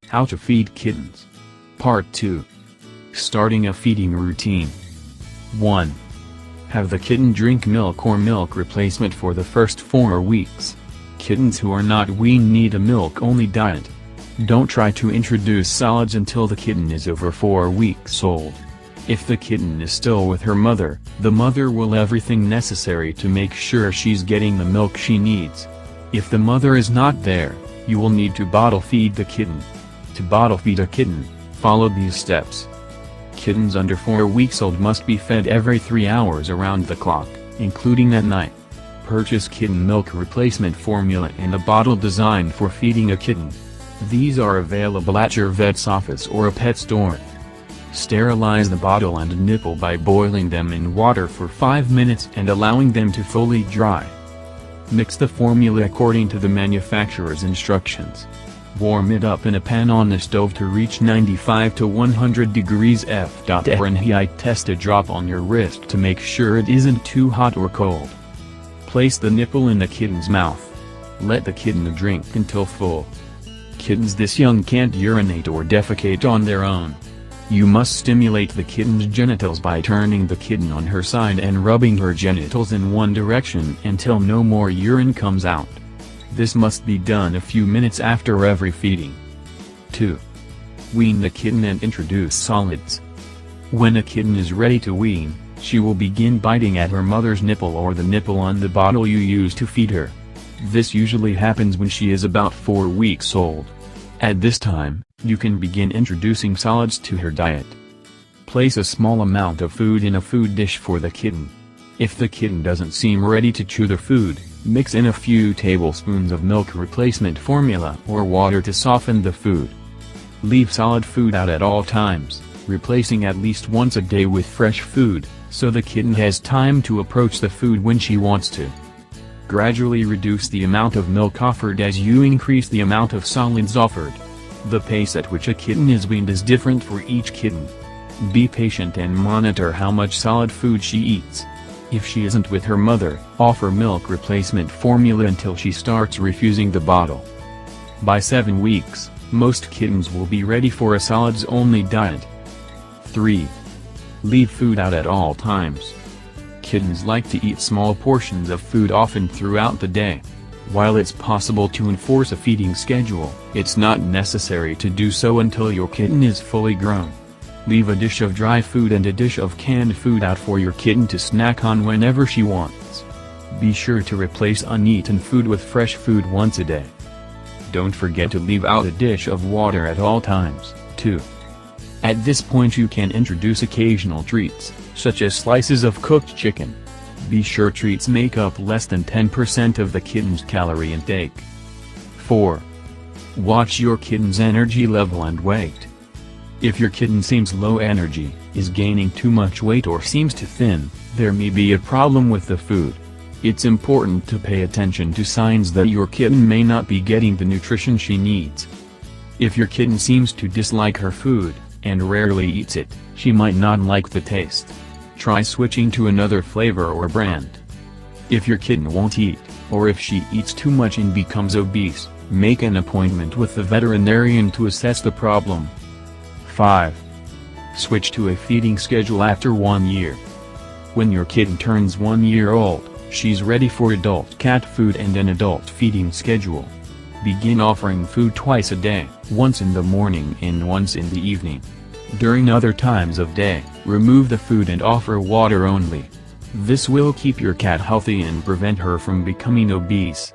How to feed kittens. Part 2. Starting a feeding routine. 1. Have the kitten drink milk or milk replacement for the first 4 weeks. Kittens who are not weaned need a milk-only diet. Don't try to introduce solids until the kitten is over 4 weeks old. If the kitten is still with her mother, the mother will do everything necessary to make sure she's getting the milk she needs. If the mother is not there, you will need to bottle feed the kitten. To bottle feed a kitten, follow these steps. Kittens under 4 weeks old must be fed every 3 hours around the clock, including at night. Purchase kitten milk replacement formula in a bottle designed for feeding a kitten. These are available at your vet's office or a pet store. Sterilize the bottle and nipple by boiling them in water for 5 minutes and allowing them to fully dry. Mix the formula according to the manufacturer's instructions. Warm it up in a pan on the stove to reach 95 to 100 degrees Fahrenheit. Test a drop on your wrist to make sure it isn't too hot or cold. Place the nipple in the kitten's mouth. Let the kitten drink until full. Kittens this young can't urinate or defecate on their own. You must stimulate the kitten's genitals by turning the kitten on her side and rubbing her genitals in one direction until no more urine comes out. This must be done a few minutes after every feeding. 2. Wean the kitten and introduce solids. When a kitten is ready to wean, she will begin biting at her mother's nipple or the nipple on the bottle you use to feed her. This usually happens when she is about 4 weeks old. At this time, you can begin introducing solids to her diet. Place a small amount of food in a food dish for the kitten. If the kitten doesn't seem ready to chew the food, mix in a few tablespoons of milk replacement formula or water to soften the food. Leave solid food out at all times, replacing at least once a day with fresh food, so the kitten has time to approach the food when she wants to. Gradually reduce the amount of milk offered as you increase the amount of solids offered. The pace at which a kitten is weaned is different for each kitten. Be patient and monitor how much solid food she eats. If she isn't with her mother, offer milk replacement formula until she starts refusing the bottle. By 7 weeks, most kittens will be ready for a solids-only diet. 3. Leave food out at all times. Kittens like to eat small portions of food often throughout the day. While it's possible to enforce a feeding schedule, it's not necessary to do so until your kitten is fully grown. Leave a dish of dry food and a dish of canned food out for your kitten to snack on whenever she wants. Be sure to replace uneaten food with fresh food once a day. Don't forget to leave out a dish of water at all times, too. At this point you can introduce occasional treats, such as slices of cooked chicken. Be sure treats make up less than 10% of the kitten's calorie intake. 4. Watch your kitten's energy level and weight. If your kitten seems low energy, is gaining too much weight or seems too thin, there may be a problem with the food. It's important to pay attention to signs that your kitten may not be getting the nutrition she needs. If your kitten seems to dislike her food, and rarely eats it, she might not like the taste. Try switching to another flavor or brand. If your kitten won't eat, or if she eats too much and becomes obese, make an appointment with the veterinarian to assess the problem. 5. Switch to a feeding schedule after 1 year. When your kitten turns 1 year old, she's ready for adult cat food and an adult feeding schedule. Begin offering food twice a day, once in the morning and once in the evening. During other times of day, remove the food and offer water only. This will keep your cat healthy and prevent her from becoming obese.